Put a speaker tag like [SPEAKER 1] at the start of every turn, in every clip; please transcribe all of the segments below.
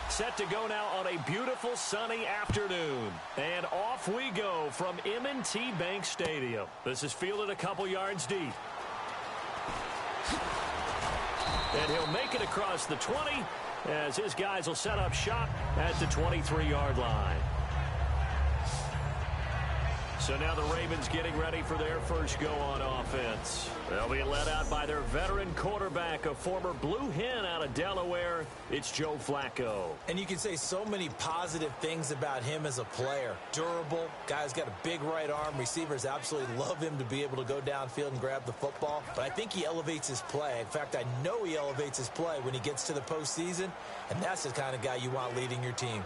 [SPEAKER 1] Set to go now on a beautiful sunny afternoon. And off we go from M&T Bank Stadium. This is fielded a couple yards deep. And he'll make it across the 20 as his guys will set up shop at the 23-yard line. So now the Ravens getting ready for their first go on offense. They'll be led out by their veteran quarterback, a former Blue Hen out of Delaware. It's Joe Flacco.
[SPEAKER 2] And you can say so many positive things about him as a player. Durable, guy's got a big right arm. Receivers absolutely love him to be able to go downfield and grab the football. But I think he elevates his play. In fact, I know he elevates his play when he gets to the postseason. And that's the kind of guy you want leading your team.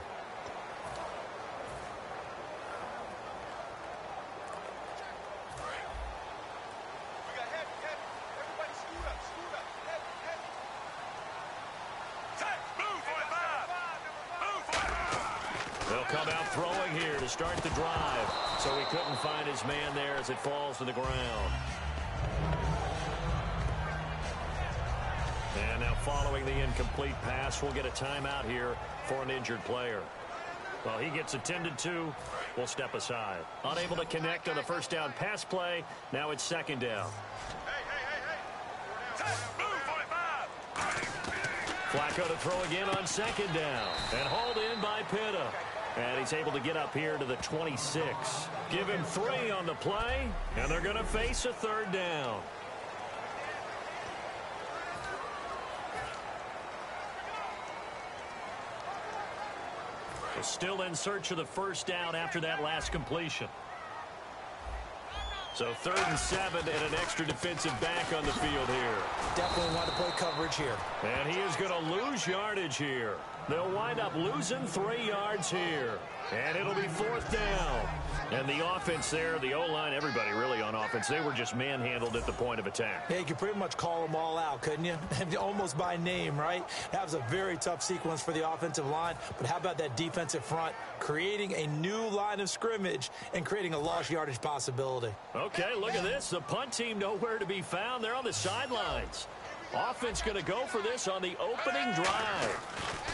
[SPEAKER 1] To start the drive, so he couldn't find his man there as it falls to the ground. And now following the incomplete pass, we'll get a timeout here for an injured player. Well, he gets attended to. We'll step aside. Unable to connect on the first down pass play. Now it's second down. Flacco to throw again on second down. And hauled in by Pitta. And he's able to get up here to the 26. Give him 3 on the play, and they're going to face a third down. Still in search of the first down after that last completion. So 3rd and 7 and an extra defensive back on the field here.
[SPEAKER 2] Definitely want to play coverage here.
[SPEAKER 1] And he is going to lose yardage here. They'll wind up losing 3 yards here. And it'll be 4th down. And the offense there, the O-line, everybody really on offense, they were just manhandled at the point of attack.
[SPEAKER 2] Yeah, you could pretty much call them all out, couldn't you? Almost by name, right? That was a very tough sequence for the offensive line. But how about that defensive front creating a new line of scrimmage and creating a lost yardage possibility?
[SPEAKER 1] Okay, look at this. The punt team nowhere to be found. They're on the sidelines. Offense going to go for this on the opening drive.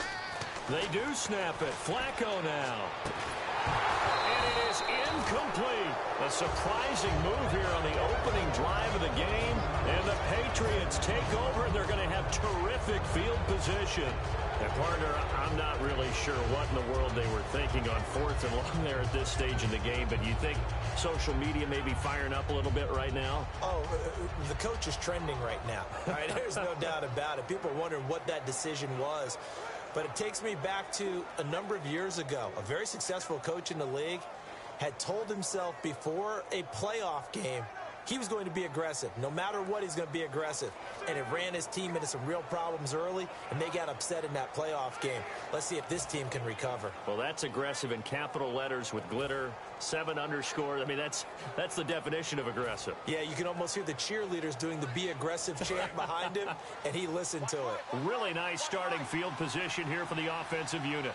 [SPEAKER 1] They do snap it. Flacco now. And it is incomplete. A surprising move here on the opening drive of the game. And the Patriots take over, and they're going to have terrific field position. And, partner, I'm not really sure what in the world they were thinking on 4th and long there at this stage in the game. But you think social media may be firing up a little bit right now?
[SPEAKER 2] Oh, the coach is trending right now. Right? There's no doubt about it. People are wondering what that decision was. But it takes me back to a number of years ago. A very successful coach in the league had told himself before a playoff game he was going to be aggressive. No matter what, he's going to be aggressive. And it ran his team into some real problems early, and they got upset in that playoff game. Let's see if this team can recover.
[SPEAKER 1] Well, that's aggressive in capital letters with glitter, 7 underscore. I mean, that's the definition of aggressive.
[SPEAKER 2] Yeah, you can almost hear the cheerleaders doing the be aggressive chant behind him, and he listened to it.
[SPEAKER 1] Really nice starting field position here for the offensive unit.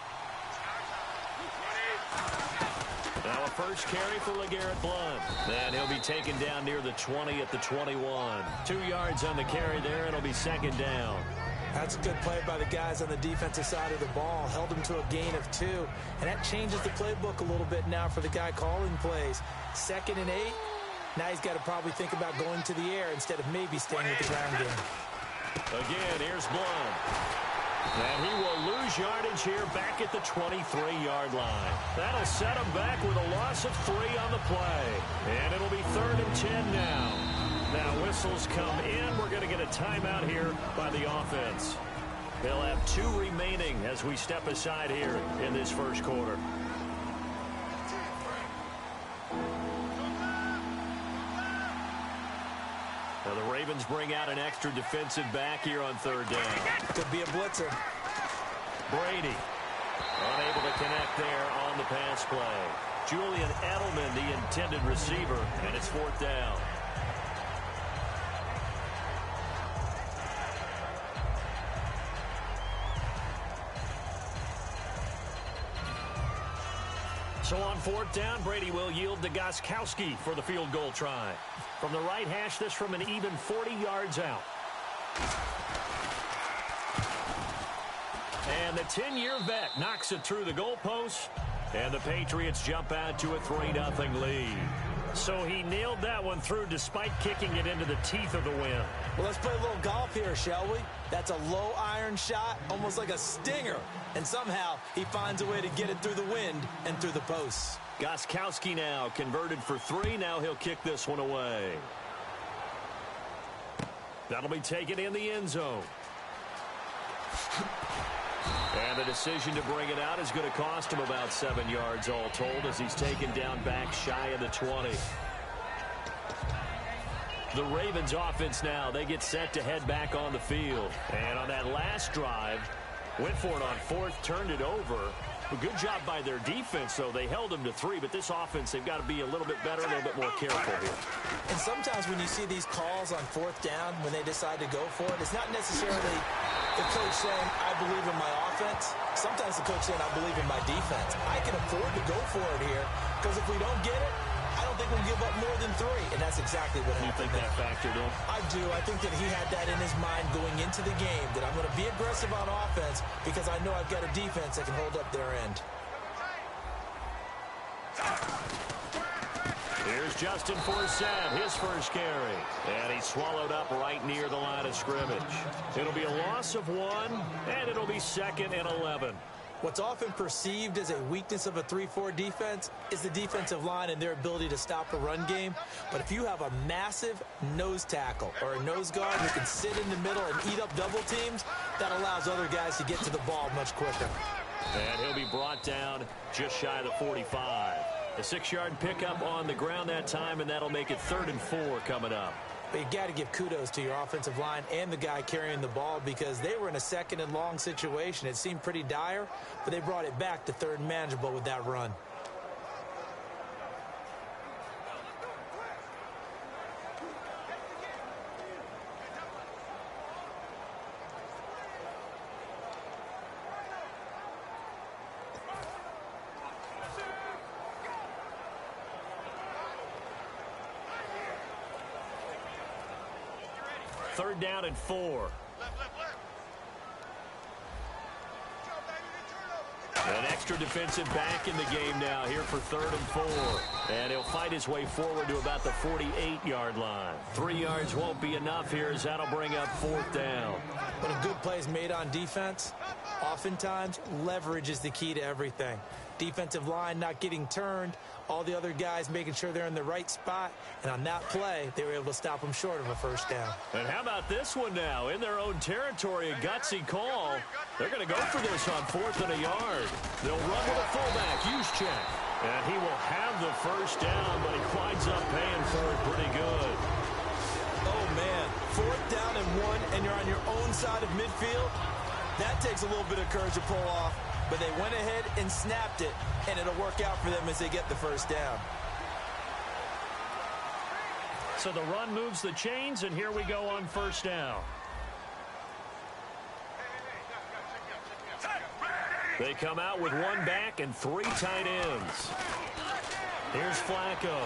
[SPEAKER 1] Now a first carry for LeGarrette Blount. And he'll be taken down near the 20 at the 21. 2 yards on the carry there. It'll be second down.
[SPEAKER 2] That's a good play by the guys on the defensive side of the ball. Held him to a gain of 2. And that changes the playbook a little bit now for the guy calling plays. 2nd and 8. Now he's got to probably think about going to the air instead of maybe staying with the ground game.
[SPEAKER 1] Again, here's Blount. And he will lose yardage here back at the 23-yard line. That'll set him back with a loss of 3 on the play. And it'll be 3rd and 10 now. Now whistles come in. We're going to get a timeout here by the offense. They'll have 2 remaining as we step aside here in this first quarter. Now the Ravens bring out an extra defensive back here on 3rd down.
[SPEAKER 2] Could be a blitzer.
[SPEAKER 1] Brady unable to connect there on the pass play. Julian Edelman, the intended receiver, and it's 4th down. So on fourth down, Brady will yield to Gostkowski for the field goal try. From the right hash, this from an even 40 yards out. And the 10-year vet knocks it through the goalpost, and the Patriots jump out to a 3-0 lead. So he nailed that one through despite kicking it into the teeth of the wind.
[SPEAKER 2] Well, let's play a little golf here, shall we? That's a low iron shot, almost like a stinger. And somehow he finds a way to get it through the wind and through the posts.
[SPEAKER 1] Gostkowski now converted for 3. Now he'll kick this one away. That'll be taken in the end zone. And the decision to bring it out is going to cost him about 7 yards all told as he's taken down back shy of the 20. The Ravens offense now, they get set to head back on the field. And on that last drive, went for it on fourth, turned it over. A good job by their defense, though. They held them to 3, but this offense, they've got to be a little bit better, a little bit more careful here.
[SPEAKER 2] And sometimes when you see these calls on fourth down, when they decide to go for it, it's not necessarily the coach saying, I believe in my offense. Sometimes the coach saying, I believe in my defense. I can afford to go for it here, because if we don't get it, I don't think we'll give up more than 3. And that's exactly what happened.
[SPEAKER 1] You think that factored in?
[SPEAKER 2] I do. I think that he had that in his mind going into the game, that I'm going to be aggressive on offense because I know I've got a defense that can hold up their end.
[SPEAKER 1] Here's Justin Forsett, his first carry. And he's swallowed up right near the line of scrimmage. It'll be a loss of 1, and it'll be 2nd and 11.
[SPEAKER 2] What's often perceived as a weakness of a 3-4 defense is the defensive line and their ability to stop a run game. But if you have a massive nose tackle or a nose guard who can sit in the middle and eat up double teams, that allows other guys to get to the ball much quicker.
[SPEAKER 1] And he'll be brought down just shy of the 45. A 6-yard pickup on the ground that time, and that'll make it 3rd and 4 coming up.
[SPEAKER 2] But you got to give kudos to your offensive line and the guy carrying the ball because they were in a 2nd and long situation. It seemed pretty dire, but they brought it back to 3rd and manageable with that run.
[SPEAKER 1] Third down and 4. An extra defensive back in the game now here for 3rd and 4. And he'll fight his way forward to about the 48-yard line. 3 yards won't be enough here as that'll bring up 4th down.
[SPEAKER 2] When a good play is made on defense, oftentimes leverage is the key to everything. Defensive line not getting turned, all the other guys making sure they're in the right spot, and on that play, they were able to stop them short of a 1st down.
[SPEAKER 1] And how about this one now? In their own territory, a gutsy call. They're going to go for this on 4th and a yard. They'll run with a fullback, Juszczyk. And he will have the 1st down, but he winds up paying for it pretty good.
[SPEAKER 2] Oh, man. 4th down and 1, and you're on your own side of midfield. That takes a little bit of courage to pull off. But they went ahead and snapped it, and it'll work out for them as they get the 1st down.
[SPEAKER 1] So the run moves the chains, and here we go on 1st down. They come out with 1 back and 3 tight ends. Here's Flacco.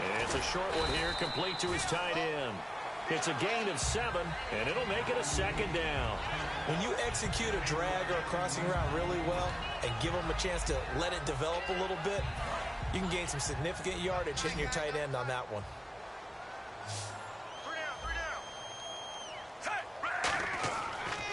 [SPEAKER 1] And it's a short one here, complete to his tight end. It's a gain of 7, and it'll make it a 2nd down.
[SPEAKER 2] When you execute a drag or a crossing route really well and give them a chance to let it develop a little bit, you can gain some significant yardage hitting your tight end on that one.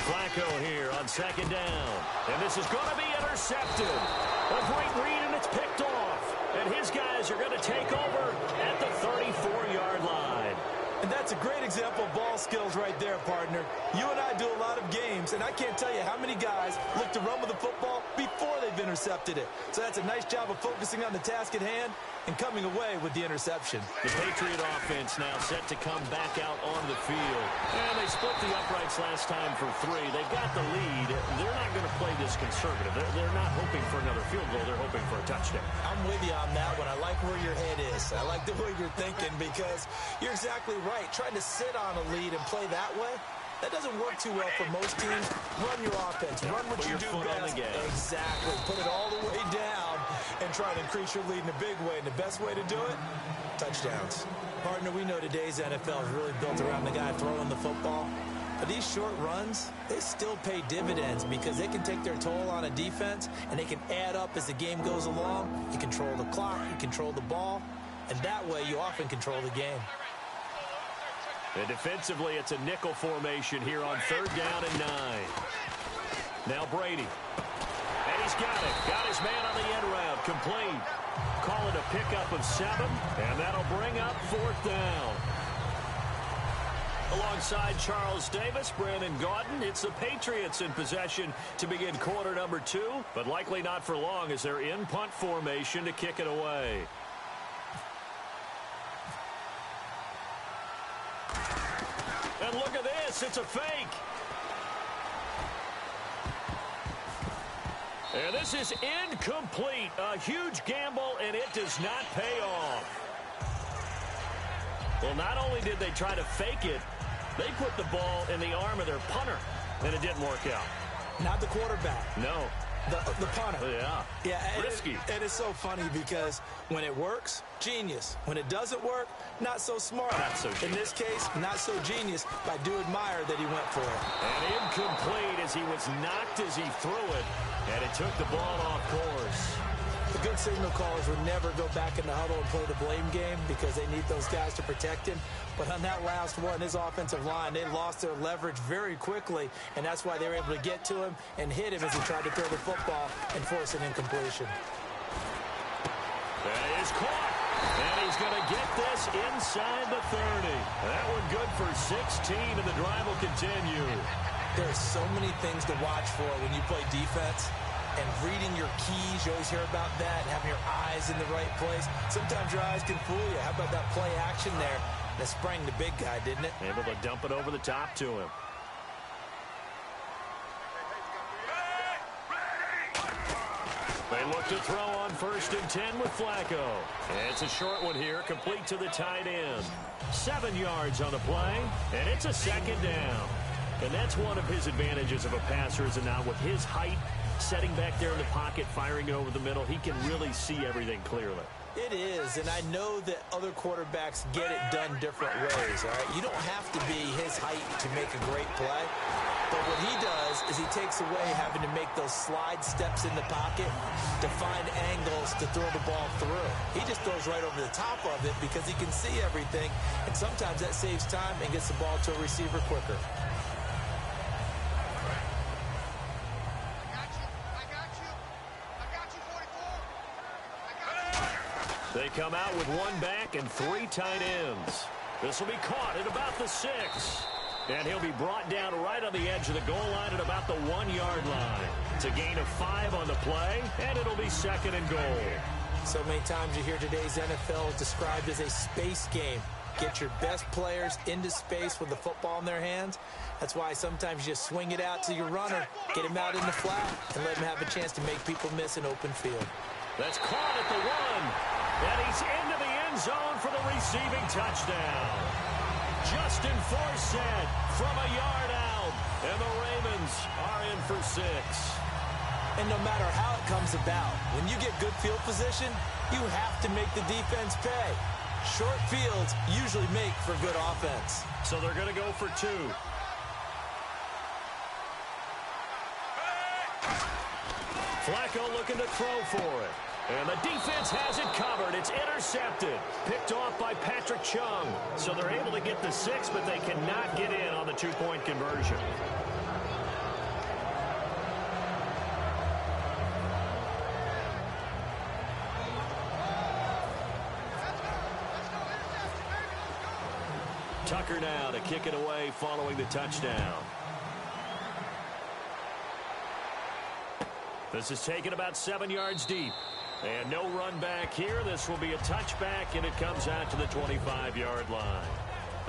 [SPEAKER 1] Flacco here on 2nd down. And this is going to be intercepted. A great read, and it's picked off. And his guys are going to take over at the 34-yard line.
[SPEAKER 2] And that's a great example of ball skills right there, partner. You and I do a lot of games, and I can't tell you how many guys look to run with the football before they've intercepted it. So that's a nice job of focusing on the task at hand and coming away with the interception.
[SPEAKER 1] The Patriot offense now set to come back out onto the field. And they split the uprights last time for 3. They've got the lead. They're not going to play this conservative. They're not hoping for another field goal. They're hoping for a touchdown.
[SPEAKER 2] I'm with you on that one. I like where your head is. I like the way you're thinking because you're exactly right. Trying to sit on a lead and play that way, that doesn't work too well for most teams. Run your offense. Run what you do best.
[SPEAKER 1] On the gas.
[SPEAKER 2] Exactly. Put it all the way down and try to increase your lead in a big way. And the best way to do it, touchdowns. Partner, we know today's NFL is really built around the guy throwing the football. But these short runs, they still pay dividends because they can take their toll on a defense, and they can add up as the game goes along. You control the clock, you control the ball, and that way you often control the game.
[SPEAKER 1] And defensively, it's a nickel formation here on 3rd down and 9. Now Brady. And he's got it. Got his man on the end route. Complete. Call it a pickup of 7, and that'll bring up 4th down. Alongside Charles Davis, Brandon Gaudin, it's the Patriots in possession to begin quarter number 2, but likely not for long as they're in punt formation to kick it away. And look at this, it's a fake. And this is incomplete. A huge gamble, and it does not pay off. Well, not only did they try to fake it, they put the ball in the arm of their punter, and it didn't work out.
[SPEAKER 2] Not the quarterback.
[SPEAKER 1] No.
[SPEAKER 2] The punter.
[SPEAKER 1] Yeah. Risky.
[SPEAKER 2] It is so funny because when it works, genius. When it doesn't work, not so smart.
[SPEAKER 1] Not so genius.
[SPEAKER 2] In this case, not so genius. But I do admire that he went for it.
[SPEAKER 1] And incomplete as he was knocked as he threw it, and it took the ball off course.
[SPEAKER 2] The good signal callers would never go back in the huddle and play the blame game because they need those guys to protect him. But on that last one, his offensive line, they lost their leverage very quickly, and that's why they were able to get to him and hit him as he tried to throw the football and force an incompletion.
[SPEAKER 1] That is caught, and he's going to get this inside the 30. That one good for 16, and the drive will continue.
[SPEAKER 2] There are so many things to watch for when you play defense. And reading your keys, you always hear about that, and having your eyes in the right place. Sometimes your eyes can fool you. How about that play action there? That sprang the big guy, didn't it?
[SPEAKER 1] Able to dump it over the top to him. They look to throw on 1st and 10 with Flacco. And it's a short one here, complete to the tight end. 7 yards on the play, and it's a 2nd down. And that's one of his advantages of a passer, is now with his height, setting back there in the pocket, firing it over the middle, he can really see everything clearly.
[SPEAKER 2] It is, and I know that other quarterbacks get it done different ways, all right? You don't have to be his height to make a great play, but what he does is he takes away having to make those slide steps in the pocket to find angles to throw the ball through. He just throws right over the top of it because he can see everything, and sometimes that saves time and gets the ball to a receiver quicker.
[SPEAKER 1] They come out with 1 back and 3 tight ends. This will be caught at about the 6. And he'll be brought down right on the edge of the goal line at about the 1-yard line. It's a gain of 5 on the play, and it'll be 2nd and goal.
[SPEAKER 2] So many times you hear today's NFL described as a space game. Get your best players into space with the football in their hands. That's why sometimes you just swing it out to your runner, get him out in the flat, and let him have a chance to make people miss an open field.
[SPEAKER 1] That's caught at the 1. And he's into the end zone for the receiving touchdown. Justin Forsett from a yard out. And the Ravens are in for 6.
[SPEAKER 2] And no matter how it comes about, when you get good field position, you have to make the defense pay. Short fields usually make for good offense.
[SPEAKER 1] So they're going to go for 2. Flacco looking to throw for it. And the defense has it covered. It's intercepted. Picked off by Patrick Chung. So they're able to get the 6, but they cannot get in on the 2-point conversion. Tucker now to kick it away following the touchdown. This is taken about 7 yards deep. And no run back here. This will be a touchback, and it comes out to the 25-yard line.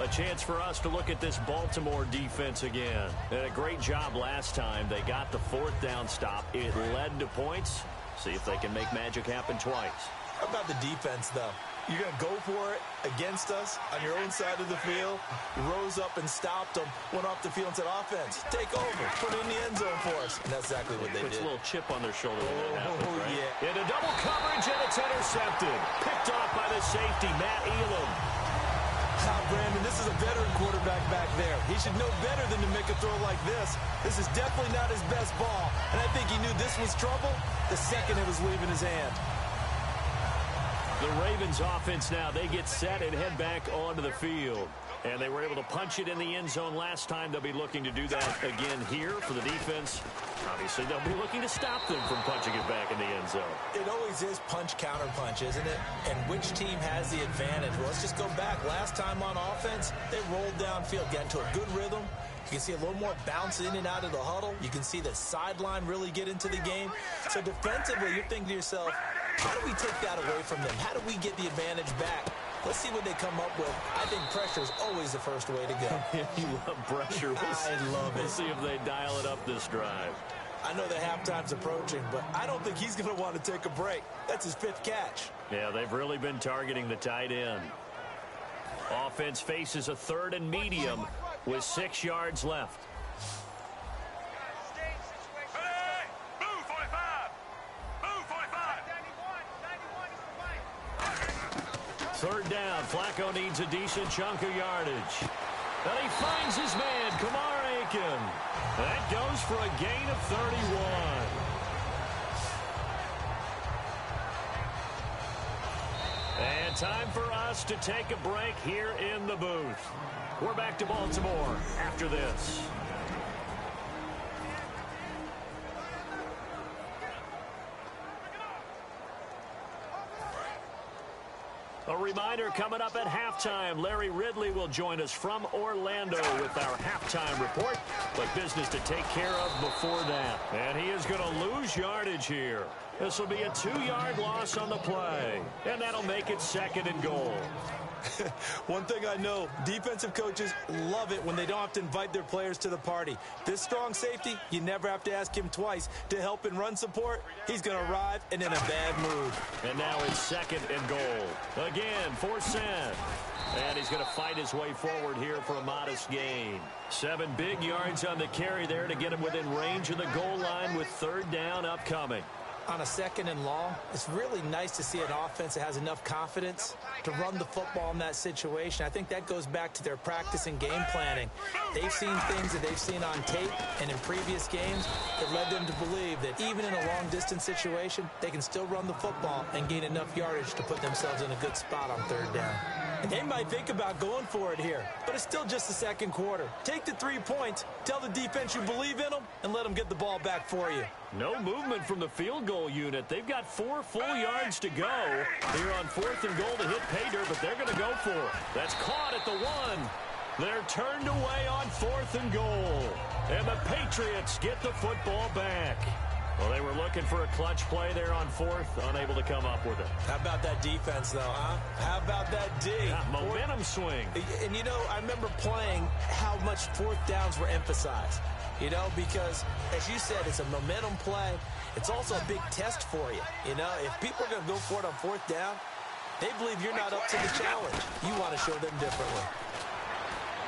[SPEAKER 1] A chance for us to look at this Baltimore defense again. And a great job last time. They got the 4th down stop. It led to points. See if they can make magic happen twice.
[SPEAKER 2] How about the defense, though? You're going to go for it against us on your own side of the field. You rose up and stopped them, went off the field and said, offense, take over, put it in the end zone for us. And that's exactly what they did.
[SPEAKER 1] Puts a little chip on their shoulder when that happens,
[SPEAKER 2] Oh,
[SPEAKER 1] right?
[SPEAKER 2] yeah.
[SPEAKER 1] Into double coverage, and it's intercepted. Picked off by the safety, Matt Elam.
[SPEAKER 2] Brandon, this is a veteran quarterback back there. He should know better than to make a throw like this. This is definitely not his best ball. And I think he knew this was trouble the second it was leaving his hand.
[SPEAKER 1] The Ravens offense now, they get set and head back onto the field. And they were able to punch it in the end zone last time. They'll be looking to do that again here for the defense. Obviously, they'll be looking to stop them from punching it back in the end zone.
[SPEAKER 2] It always is punch-counter-punch, isn't it? And which team has the advantage? Well, let's just go back. Last time on offense, they rolled downfield, got into a good rhythm. You can see a little more bounce in and out of the huddle. You can see the sideline really get into the game. So defensively, you're thinking to yourself, how do we take that away from them? How do we get the advantage back? Let's see what they come up with. I think pressure is always the first way to go.
[SPEAKER 1] You love pressure.
[SPEAKER 2] I love it.
[SPEAKER 1] We'll see if they dial it up this drive.
[SPEAKER 2] I know the halftime's approaching, but I don't think he's going to want to take a break. That's his 5th catch.
[SPEAKER 1] Yeah, they've really been targeting the tight end. Offense faces a 3rd and medium with 6 yards left. Third down, Flacco needs a decent chunk of yardage. And he finds his man, Kamar Aiken. That goes for a gain of 31. And time for us to take a break here in the booth. We're back to Baltimore after this. A reminder, coming up at halftime, Larry Ridley will join us from Orlando with our halftime report. But business to take care of before that. And he is going to lose yardage here. This will be a 2-yard loss on the play. And that'll make it 2nd and goal.
[SPEAKER 2] One thing I know, defensive coaches love it when they don't have to invite their players to the party. This strong safety, you never have to ask him twice to help in run support. He's going to arrive and in a bad mood.
[SPEAKER 1] And now it's 2nd and goal. Again, for Sam. And he's going to fight his way forward here for a modest gain. 7 big yards on the carry there to get him within range of the goal line with 3rd down upcoming.
[SPEAKER 2] On a 2nd and long, it's really nice to see an offense that has enough confidence to run the football in that situation. I think that goes back to their practice and game planning. They've seen things that they've seen on tape and in previous games that led them to believe that even in a long-distance situation, they can still run the football and gain enough yardage to put themselves in a good spot on 3rd down. And they might think about going for it here, but it's still just the 2nd quarter. Take the 3 points, tell the defense you believe in them, and let them get the ball back for you.
[SPEAKER 1] No movement from the field goal unit. They've got 4 full yards to go here on 4th and goal to hit pay dirt, but they're going to go for it. That's caught at the 1. They're turned away on 4th and goal. And the Patriots get the football back. Well, they were looking for a clutch play there on 4th, unable to come up with it.
[SPEAKER 2] How about that defense, though, huh? How about that D?
[SPEAKER 1] Yeah, momentum swing.
[SPEAKER 2] And, you know, I remember playing how much 4th downs were emphasized. You know, because, as you said, it's a momentum play. It's also a big test for you. You know, if people are going to go for it on 4th down, they believe you're not up to the challenge. You want to show them differently.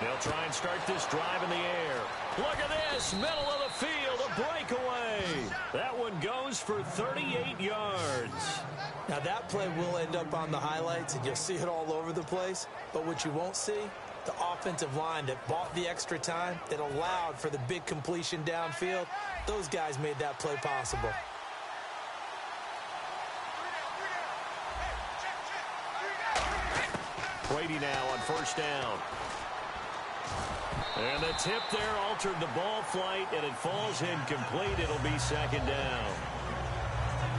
[SPEAKER 1] They'll try and start this drive in the air. Look at this, middle of the field, a breakaway. That one goes for 38 yards.
[SPEAKER 2] Now, that play will end up on the highlights, and you'll see it all over the place. But what you won't see, the offensive line that bought the extra time, that allowed for the big completion downfield, those guys made that play possible.
[SPEAKER 1] Brady now on 1st down. And the tip there altered the ball flight, and it falls incomplete. It'll be 2nd down.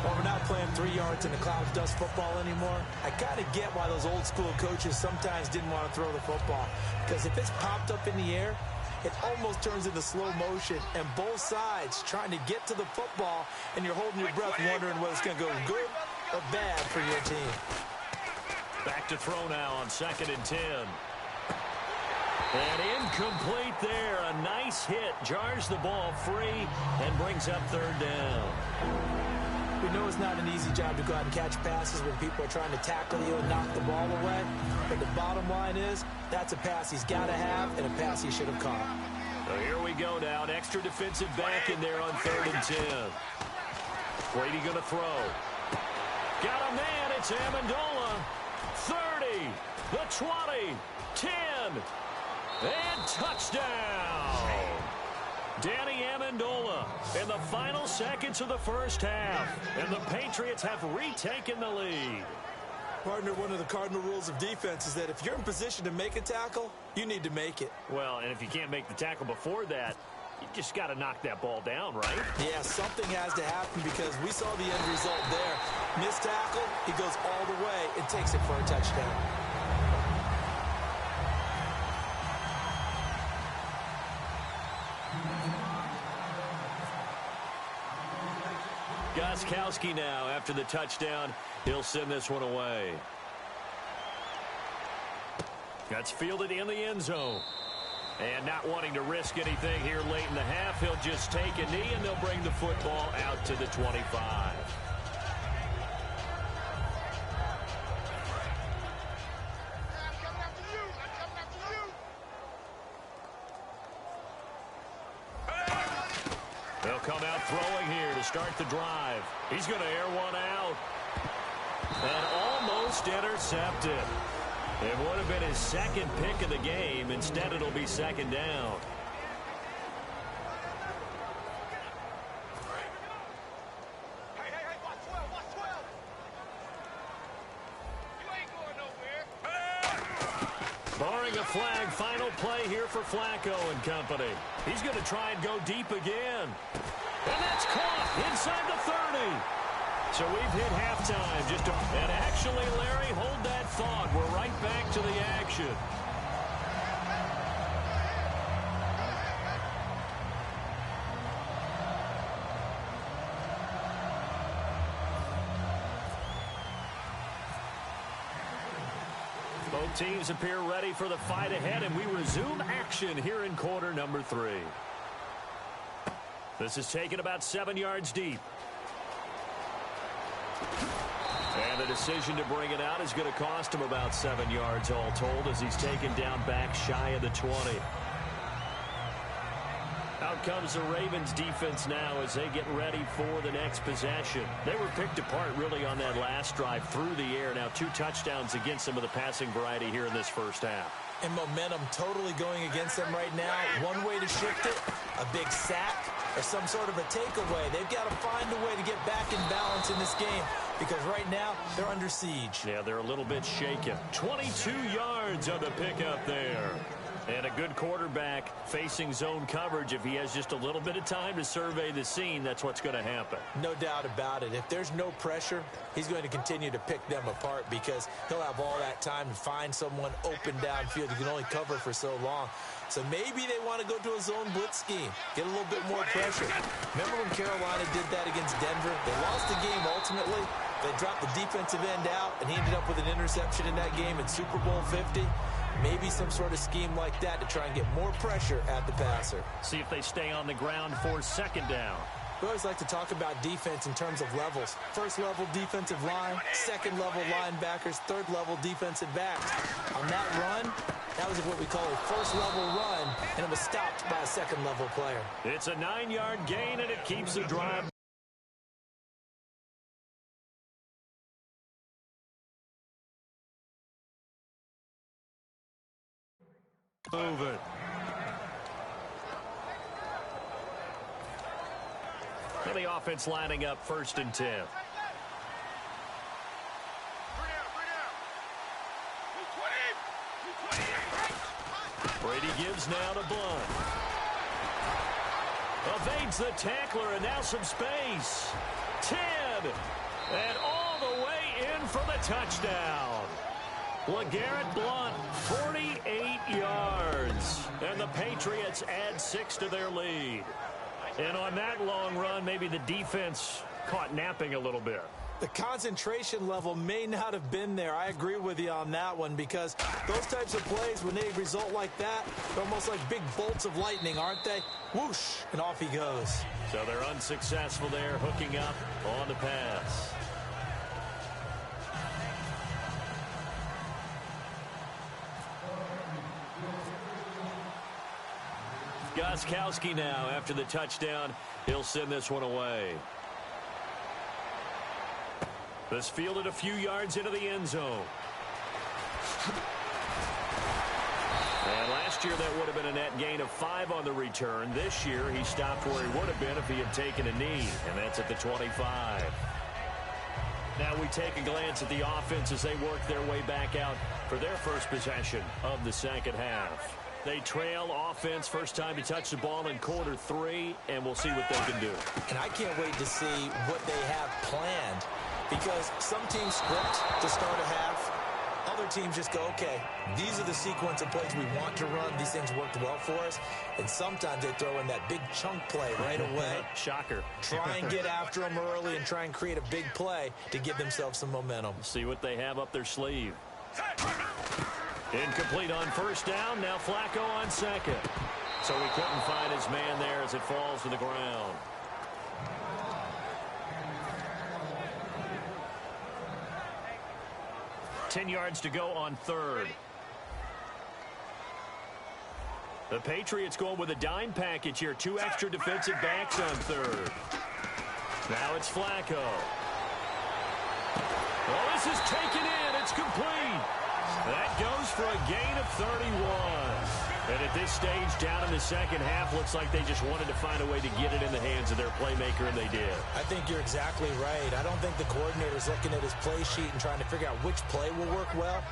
[SPEAKER 2] Well, we're not playing 3 yards in the cloud of dust football anymore. I kind of get why those old school coaches sometimes didn't want to throw the football. Because if it's popped up in the air, it almost turns into slow motion. And both sides trying to get to the football, and you're holding your breath wondering whether it's going to go good or bad for your team.
[SPEAKER 1] Back to throw now on 2nd and 10. And incomplete there. A nice hit. Jars the ball free and brings up 3rd down.
[SPEAKER 2] we know it's not an easy job to go out and catch passes when people are trying to tackle you and knock the ball away. But the bottom line is, that's a pass he's got to have and a pass he should have caught.
[SPEAKER 1] So here we go now. An extra defensive back in there on 3rd and 10. Brady going to throw. Got a man. It's Amendola. 30, the 20, 10, and touchdown. Danny Amendola in the final seconds of the first half. And the Patriots have retaken the lead.
[SPEAKER 2] Partner, one of the cardinal rules of defense is that if you're in position to make a tackle, you need to make it.
[SPEAKER 1] Well, and if you can't make the tackle before that, you just got to knock that ball down, right?
[SPEAKER 2] Yeah, something has to happen because we saw the end result there. Missed tackle, he goes all the way and takes it for a touchdown.
[SPEAKER 1] Gostkowski now after the touchdown. He'll send this one away. That's fielded in the end zone. And not wanting to risk anything here late in the half, he'll just take a knee and they'll bring the football out to the 25. They'll come out throwing here to start the drive. He's going to air one out. And almost intercepted. It would have been his second pick of the game. Instead, it'll be 2nd down. Barring a flag, final play here for Flacco and company. He's going to try and go deep again. And that's caught inside the 30. So we've hit halftime. And actually, Larry, hold that thought. We're right back to the action. Both teams appear ready for the fight ahead, and we resume action here in quarter number 3. This is taken about 7 yards deep. And the decision to bring it out is going to cost him about 7 yards all told as he's taken down back shy of the 20. Out comes the Ravens defense now as they get ready for the next possession. They were picked apart really on that last drive through the air. Now 2 touchdowns against some of the passing variety here in this first half.
[SPEAKER 2] And momentum totally going against them right now. One way to shift it, a big sack, or some sort of a takeaway. They've got to find a way to get back in balance in this game because right now they're under siege.
[SPEAKER 1] Yeah, they're a little bit shaken. 22 yards on the pickup there. And a good quarterback facing zone coverage. If he has just a little bit of time to survey the scene, that's what's going to happen.
[SPEAKER 2] No doubt about it. If there's no pressure, he's going to continue to pick them apart because he'll have all that time to find someone open downfield. He can only cover for so long. So maybe they want to go to a zone blitz scheme, get a little bit more pressure. Remember when Carolina did that against Denver? They lost the game ultimately. They dropped the defensive end out, and he ended up with an interception in that game in Super Bowl 50. Maybe some sort of scheme like that to try and get more pressure at the passer.
[SPEAKER 1] See if they stay on the ground for 2nd down.
[SPEAKER 2] We always like to talk about defense in terms of levels. 1st level defensive line, 2nd level linebackers, 3rd level defensive backs. On that run, that was what we call a 1st level run, and it was stopped by a 2nd level player.
[SPEAKER 1] It's a 9-yard gain, and it keeps the drive. Moving. And the offense lining up 1st and 10. Brady gives now to Blunt. Evades the tackler and now some space. 10. And all the way in for the touchdown. LeGarrette Blunt, 48 yards. And the Patriots add 6 to their lead. And on that long run, maybe the defense caught napping a little bit.
[SPEAKER 2] The concentration level may not have been there. I agree with you on that one, because those types of plays, when they result like that, they're almost like big bolts of lightning, aren't they? Whoosh, and off he goes.
[SPEAKER 1] So they're unsuccessful there, hooking up on the pass. Gostkowski now, after the touchdown, he'll send this one away. This fielded a few yards into the end zone. And last year that would have been a net gain of 5 on the return. This year he stopped where he would have been if he had taken a knee, and that's at the 25. Now we take a glance at the offense as they work their way back out for their first possession of the second half. They trail offense, first time to touch the ball in quarter 3, and we'll see what they can do.
[SPEAKER 2] And I can't wait to see what they have planned, because some teams script to start a half. Other teams just go, okay, these are the sequence of plays we want to run. These things worked well for us. And sometimes they throw in that big chunk play right away.
[SPEAKER 1] Shocker.
[SPEAKER 2] Try and get after them early and try and create a big play to give themselves some momentum.
[SPEAKER 1] See what they have up their sleeve. Incomplete on first down. Now Flacco on second. So he couldn't find his man there as it falls to the ground. Ten yards to go on third. The Patriots going with a dime package here. 2 extra defensive backs on third. Now it's Flacco. Oh, this is taken in. It's complete. That goes for a gain of 31. And at this stage, down in the second half, looks like they just wanted to find a way to get it in the hands of their playmaker, and they did.
[SPEAKER 2] I think you're exactly right. I don't think the coordinator's looking at his play sheet and trying to figure out which play will work well.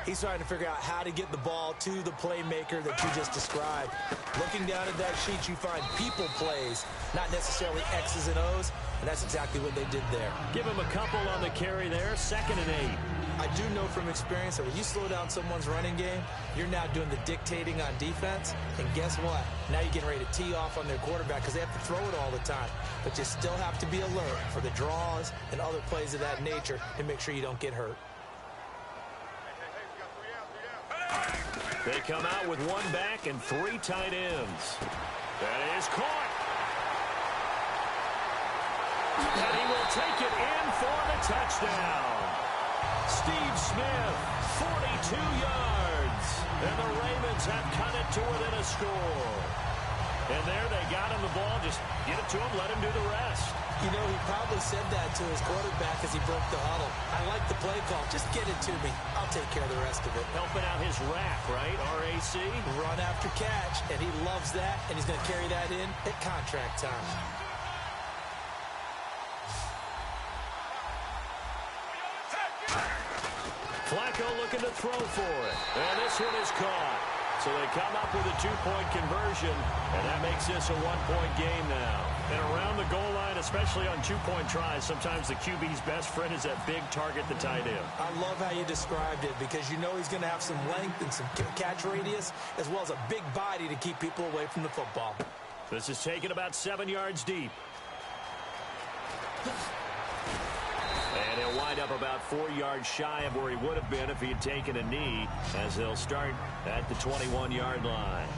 [SPEAKER 2] He's trying to figure out how to get the ball to the playmaker that you just described. Looking down at that sheet, you find people plays, not necessarily X's and O's, and that's exactly what they did there.
[SPEAKER 1] Give him a couple on the carry there, 2nd and 8.
[SPEAKER 2] I do know from experience that when you slow down someone's running game, you're now doing the dictating on defense, and guess what? Now you're getting ready to tee off on their quarterback because they have to throw it all the time. But you still have to be alert for the draws and other plays of that nature to make sure you don't get hurt.
[SPEAKER 1] They come out with 1 back and 3 tight ends. That is caught. And he will take it in for the touchdown. Steve Smith, 42 yards. And the Ravens have cut it to within a score. And there they got him the ball. Just get it to him, let him do the rest.
[SPEAKER 2] You know, he probably said that to his quarterback as he broke the huddle. I like the play call. Just get it to me. I'll take care of the rest of it.
[SPEAKER 1] Helping out his rack, right? RAC.
[SPEAKER 2] Run after catch, and he loves that, and he's going to carry that in at contract time.
[SPEAKER 1] Flacco looking to throw for it. And this one is caught. So they come up with a 2-point conversion, and that makes this a 1-point game now. And around the goal line, especially on 2-point tries, sometimes the QB's best friend is that big target, the tight end.
[SPEAKER 2] I love how you described it, because you know he's going to have some length and some catch radius, as well as a big body to keep people away from the football.
[SPEAKER 1] This is taken about 7 yards deep. And he'll wind up about 4 yards shy of where he would have been if he had taken a knee, as they'll start at the 21-yard line.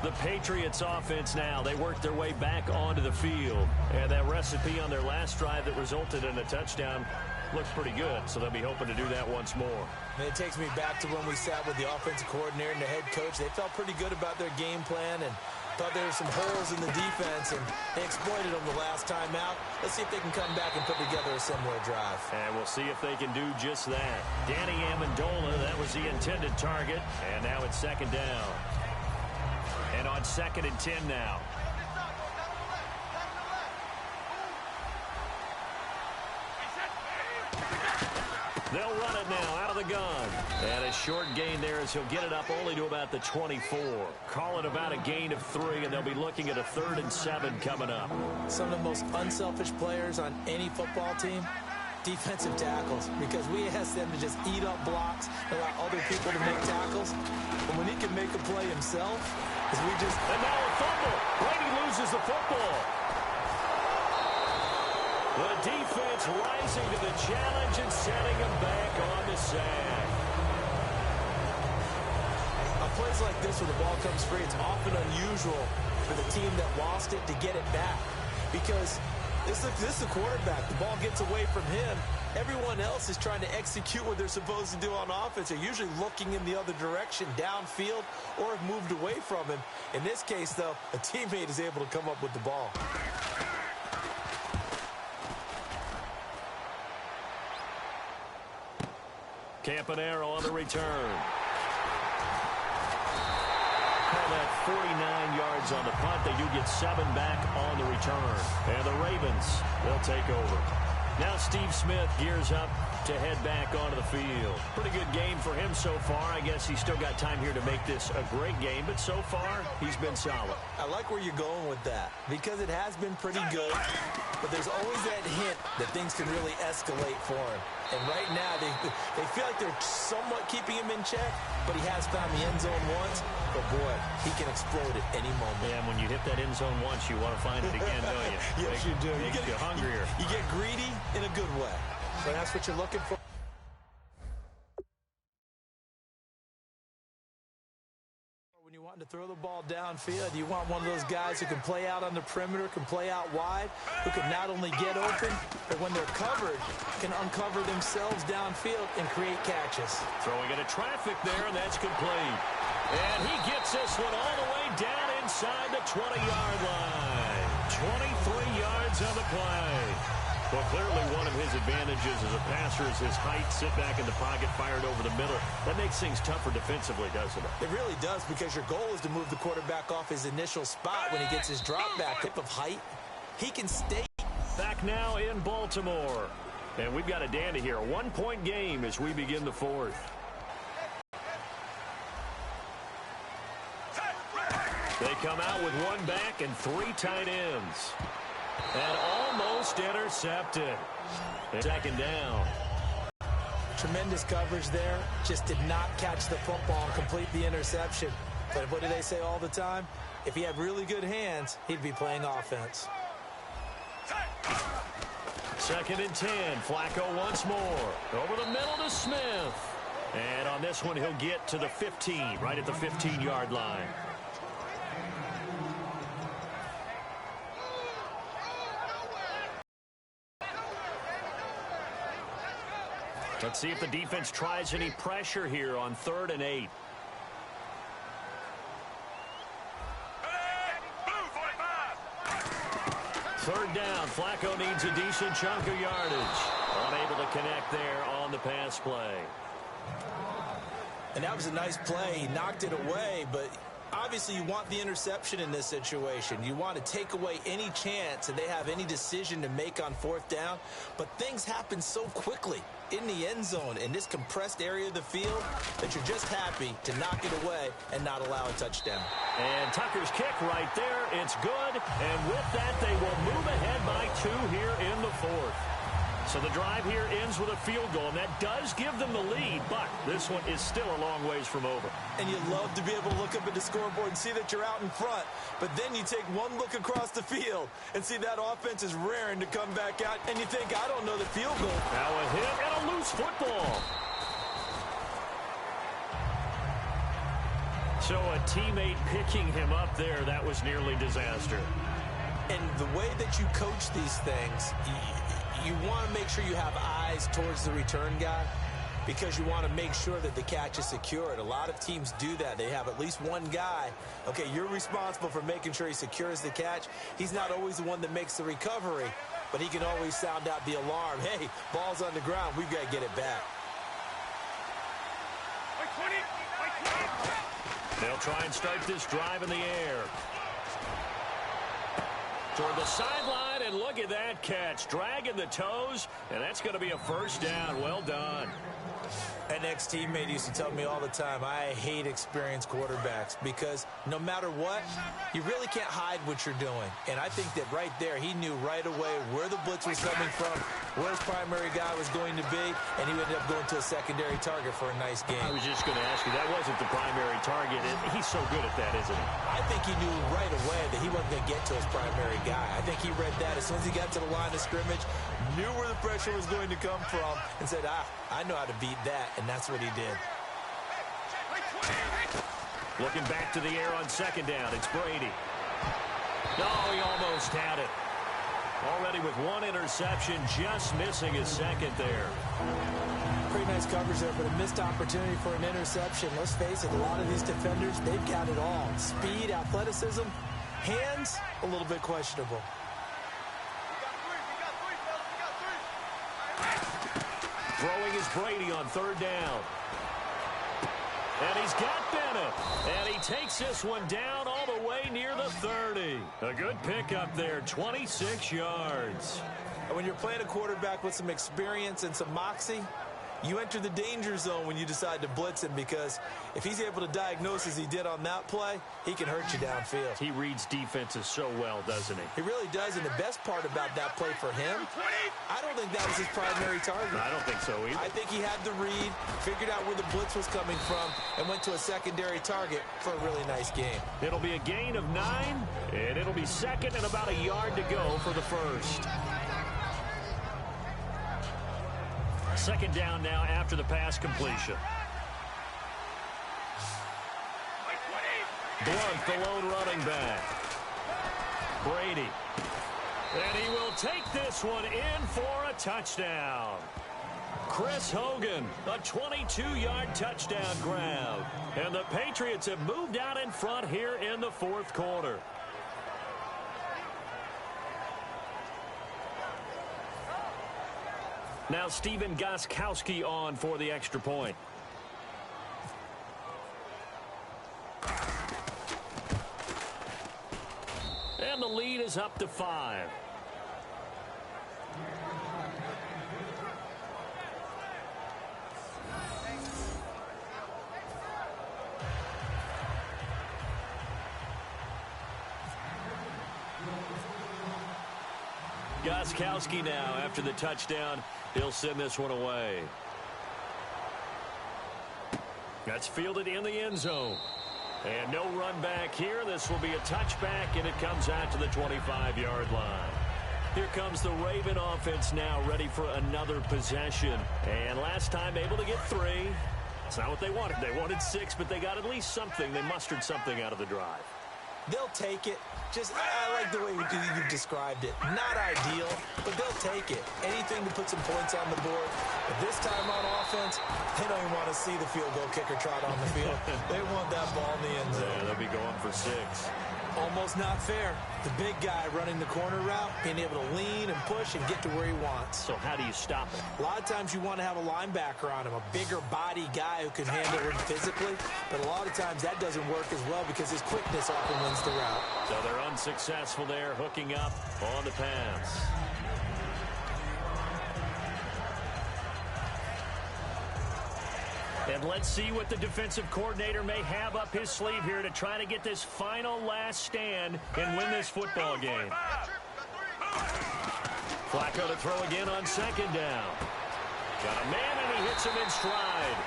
[SPEAKER 1] The Patriots offense now, they work their way back onto the field. And that recipe on their last drive that resulted in a touchdown looks pretty good, so they'll be hoping to do that once more.
[SPEAKER 2] And it takes me back to when we sat with the offensive coordinator and the head coach. They felt pretty good about their game plan and thought there were some holes in the defense, and they exploited them the last time out. Let's see if they can come back and put together a similar drive.
[SPEAKER 1] And we'll see if they can do just that. Danny Amendola, that was the intended target, and now it's 2nd down. And on 2nd and 10 now. They'll run it now out of the gun. And a short gain there as he'll get it up only to about the 24. Call it about a gain of 3, and they'll be looking at a 3rd and 7 coming up.
[SPEAKER 2] Some of the most unselfish players on any football team, defensive tackles, because we ask them to just eat up blocks and allow other people to make tackles. But when he can make a play himself, as we just...
[SPEAKER 1] And now a fumble. Brady loses the football. The defense rising to the challenge and setting him back on the sack.
[SPEAKER 2] On plays like this where the ball comes free, it's often unusual for the team that lost it to get it back. Because this is the quarterback. The ball gets away from him. Everyone else is trying to execute what they're supposed to do on offense. They're usually looking in the other direction, downfield, or have moved away from him. In this case, though, a teammate is able to come up with the ball.
[SPEAKER 1] Campanaro on the return. Call that 49 yards on the punt. They do get 7 back on the return. And the Ravens, they'll take over. Now Steve Smith gears up to head back onto the field. Pretty good game for him so far. I guess he's still got time here to make this a great game, but so far, he's been solid.
[SPEAKER 2] I like where you're going with that because it has been pretty good, but there's always that hint that things can really escalate for him. And right now, they feel like they're somewhat keeping him in check, but he has found the end zone once. But, boy, he can explode at any moment.
[SPEAKER 1] Yeah, and when you hit that end zone once, you want to find it again, don't you?
[SPEAKER 2] Yes, you do.
[SPEAKER 1] Makes you hungrier.
[SPEAKER 2] You get greedy in a good way. So that's what you're looking for. When you want to throw the ball downfield, you want one of those guys who can play out on the perimeter, can play out wide, who can not only get open, but when they're covered, can uncover themselves downfield and create catches.
[SPEAKER 1] Throwing into traffic there, and that's complete. And he gets this one all the way down inside the 20-yard line. 23 yards on the play. Well, clearly one of his advantages as a passer is his height, sit back in the pocket, fired over the middle. That makes things tougher defensively, doesn't it?
[SPEAKER 2] It really does, because your goal is to move the quarterback off his initial spot when he gets his drop back up of height. He can stay.
[SPEAKER 1] Back now in Baltimore. And we've got a dandy here. A 1-point game as we begin the fourth. They come out with 1 back and 3 tight ends. And almost intercepted. Second down.
[SPEAKER 2] Tremendous coverage there. Just did not catch the football and complete the interception. But what do they say all the time? If he had really good hands, he'd be playing offense.
[SPEAKER 1] Second and 10. Flacco once more. Over the middle to Smith. And on this one, he'll get to the 15, right at the 15-yard line. Let's see if the defense tries any pressure here on 3rd and 8. Third down. Flacco needs a decent chunk of yardage. Unable to connect there on the pass play.
[SPEAKER 2] And that was a nice play. He knocked it away, but obviously you want the interception in this situation. You want to take away any chance that they have any decision to make on 4th down. But things happen so quickly in the end zone in this compressed area of the field that you're just happy to knock it away and not allow a touchdown.
[SPEAKER 1] And Tucker's kick right there. It's good. And with that, they will move ahead by 2 here in the 4th. So the drive here ends with a field goal, and that does give them the lead, but this one is still a long ways from over.
[SPEAKER 2] And you love to be able to look up at the scoreboard and see that you're out in front, but then you take one look across the field and see that offense is raring to come back out, and you think, I don't know the field goal.
[SPEAKER 1] Now a hit and a loose football. So a teammate picking him up there, that was nearly disaster.
[SPEAKER 2] And the way that you coach these things, you want to make sure you have eyes towards the return guy because you want to make sure that the catch is secured. A lot of teams do that. They have at least one guy. Okay, you're responsible for making sure he secures the catch. He's not always the one that makes the recovery, but he can always sound out the alarm. Hey, ball's on the ground. We've got to get it back.
[SPEAKER 1] They'll try and start this drive in the air. Toward the sideline, and look at that catch. Dragging the toes, and that's going to be a first down. Well done.
[SPEAKER 2] An ex-teammate used to tell me all the time, I hate experienced quarterbacks because no matter what, you really can't hide what you're doing. And I think that right there, he knew right away where the blitz was coming from, where his primary guy was going to be, and he ended up going to a secondary target for a nice game.
[SPEAKER 1] I was just going to ask you, that wasn't the primary target. He's so good at that, isn't he?
[SPEAKER 2] I think he knew right away that he wasn't going to get to his primary guy. I think he read that right. As soon as he got to the line of scrimmage, knew where the pressure was going to come from and said, I know how to beat that, and that's what he did.
[SPEAKER 1] Looking back to the air on second down, it's Brady. No, he almost had it. Already with one interception, just missing his second there.
[SPEAKER 2] Pretty nice coverage there, but a missed opportunity for an interception. Let's face it, a lot of these defenders, they've got it all. Speed, athleticism, hands, a little bit questionable.
[SPEAKER 1] Throwing is Brady on third down. And he's got Bennett. And he takes this one down all the way near the 30. A good pickup there, 26 yards.
[SPEAKER 2] And when you're playing a quarterback with some experience and some moxie, you enter the danger zone when you decide to blitz him, because if he's able to diagnose as he did on that play, he can hurt you downfield.
[SPEAKER 1] He reads defenses so well, doesn't he?
[SPEAKER 2] He really does, and the best part about that play for him, I don't think that was his primary target.
[SPEAKER 1] I don't think so either.
[SPEAKER 2] I think he had the read, figured out where the blitz was coming from, and went to a secondary target for a really nice game.
[SPEAKER 1] It'll be a gain of 9, and it'll be second and about a yard to go for the first. Second down now after the pass completion. Blunt, the lone running back. Brady. And he will take this one in for a touchdown. Chris Hogan, a 22-yard touchdown grab. And the Patriots have moved out in front here in the fourth quarter. Now Stephen Gostkowski on for the extra point. And the lead is up to 5. Gostkowski now after the touchdown. He'll send this one away. That's fielded in the end zone. And no run back here. This will be a touchback, and it comes out to the 25-yard line. Here comes the Raven offense now, ready for another possession. And last time able to get 3. It's not what they wanted. They wanted 6, but they got at least something. They mustered something out of the drive.
[SPEAKER 2] They'll take it. I like the way you've described it. Not ideal, but they'll take it. Anything to put some points on the board. But this time on offense, they don't even want to see the field goal kicker trot on the field. They want that ball in the end zone.
[SPEAKER 1] Yeah, they'll be going for 6.
[SPEAKER 2] Almost not fair. The big guy running the corner route, being able to lean and push and get to where he wants.
[SPEAKER 1] So how do you stop it?
[SPEAKER 2] A lot of times you want to have a linebacker on him, a bigger body guy who can handle him physically. But a lot of times that doesn't work as well because his quickness often wins the route.
[SPEAKER 1] So they're unsuccessful there, hooking up on the pass. And let's see what the defensive coordinator may have up his sleeve here to try to get this final last stand and win this football game. Flacco to throw again on second down. Got a man, and he hits him in stride.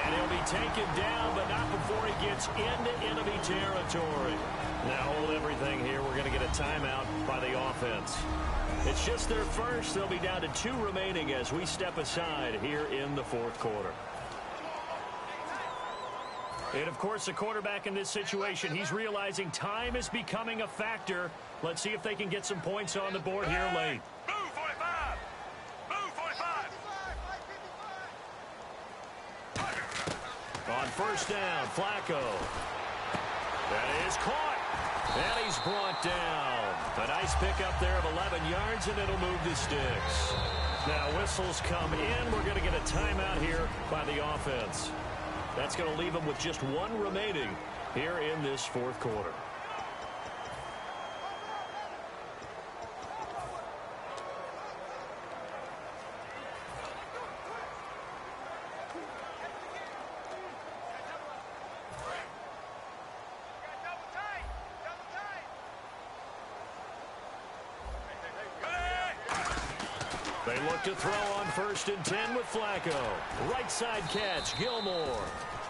[SPEAKER 1] And he'll be taken down, but not before he gets into enemy territory. Now hold everything here. We're going to get a timeout by the offense. It's just their first. They'll be down to 2 remaining as we step aside here in the fourth quarter. And, of course, the quarterback in this situation, he's realizing time is becoming a factor. Let's see if they can get some points on the board here late.
[SPEAKER 3] Move 45! Move 45!
[SPEAKER 1] On first down, Flacco. That is caught. And he's brought down. A nice pickup there of 11 yards, and it'll move the sticks. Now whistles come in. We're going to get a timeout here by the offense. That's going to leave them with just 1 remaining here in this fourth quarter. They look to throw on 1st and 10 with Flacco. Right side catch, Gilmore.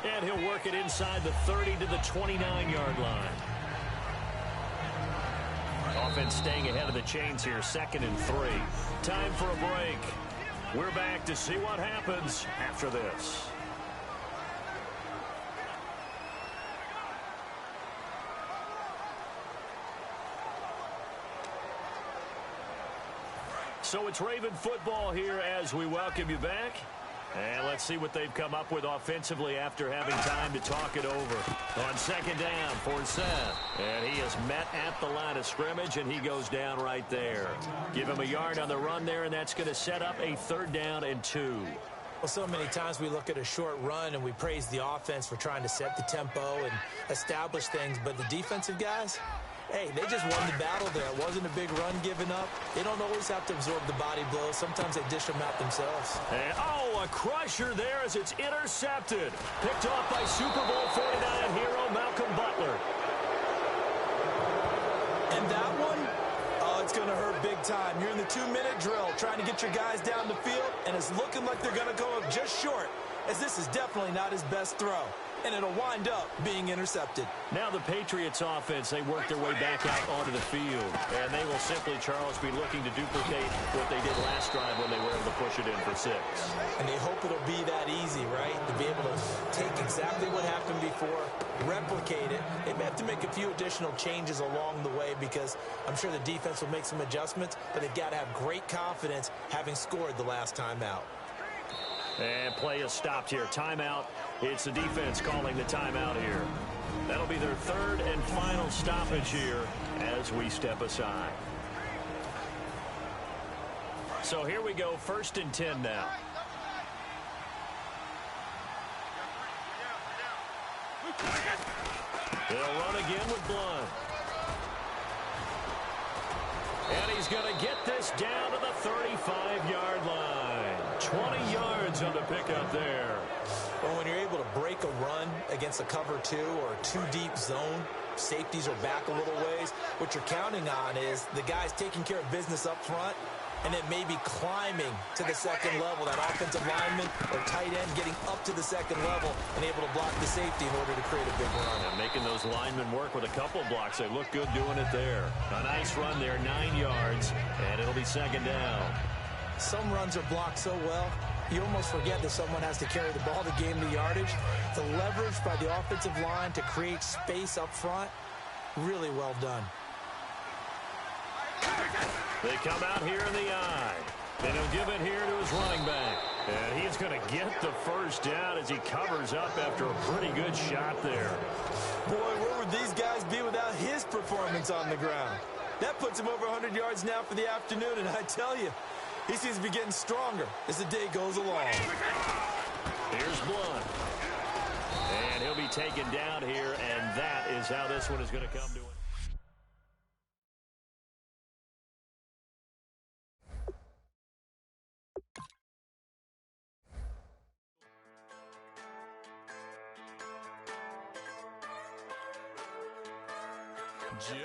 [SPEAKER 1] And he'll work it inside the 30 to the 29-yard line. Offense staying ahead of the chains here, 2nd and 3. Time for a break. We're back to see what happens after this. So it's Raven football here as we welcome you back. And let's see what they've come up with offensively after having time to talk it over. On 2nd down for Seth. And he is met at the line of scrimmage, and he goes down right there. Give him a yard on the run there, and that's going to set up a 3rd down and 2.
[SPEAKER 2] Well, so many times we look at a short run and we praise the offense for trying to set the tempo and establish things. But the defensive guys, hey, they just won the battle there. It wasn't a big run given up. They don't always have to absorb the body blows. Sometimes they dish them out themselves.
[SPEAKER 1] And, a crusher there as it's intercepted. Picked off by Super Bowl 49 hero Malcolm Butler.
[SPEAKER 2] And that one, it's going to hurt big time. You're in the 2-minute drill trying to get your guys down the field, and it's looking like they're going to go up just short, as this is definitely not his best throw. And it'll wind up being intercepted.
[SPEAKER 1] Now the Patriots offense, they work their way back out onto the field. And they will simply, Charles, be looking to duplicate what they did last drive when they were able to push it in for 6.
[SPEAKER 2] And they hope it'll be that easy, right? To be able to take exactly what happened before, replicate it. They may have to make a few additional changes along the way because I'm sure the defense will make some adjustments, but they've got to have great confidence having scored the last time out.
[SPEAKER 1] And play is stopped here. Timeout. It's the defense calling the timeout here. That'll be their 3rd and final stoppage here as we step aside. So here we go, 1st and 10 now. They'll run again with Blunt. And he's going to get this down to the 35-yard line. 20 yards on the pickup there.
[SPEAKER 2] Well, when you're able to break a run against a cover 2 or a 2-deep zone, safeties are back a little ways. What you're counting on is the guys taking care of business up front and then maybe climbing to the 2nd level. That offensive lineman or tight end getting up to the 2nd level and able to block the safety in order to create a big run.
[SPEAKER 1] And making those linemen work with a couple blocks. They look good doing it there. A nice run there, 9 yards, and it'll be 2nd down.
[SPEAKER 2] Some runs are blocked so well, you almost forget that someone has to carry the ball to gain the yardage. The leverage by the offensive line to create space up front, really well done.
[SPEAKER 1] They come out here in the eye. And he'll give it here to his running back. And he's going to get the 1st down as he covers up after a pretty good shot there.
[SPEAKER 2] Boy, where would these guys be without his performance on the ground? That puts him over 100 yards now for the afternoon, and I tell you, he seems to be getting stronger as the day goes along.
[SPEAKER 1] Here's Blunt. And he'll be taken down here, and that is how this one is going to come to an end.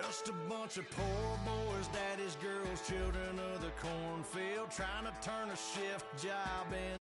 [SPEAKER 4] Just a bunch of poor boys, daddy's girls, children of the cornfield, trying to turn a shift job into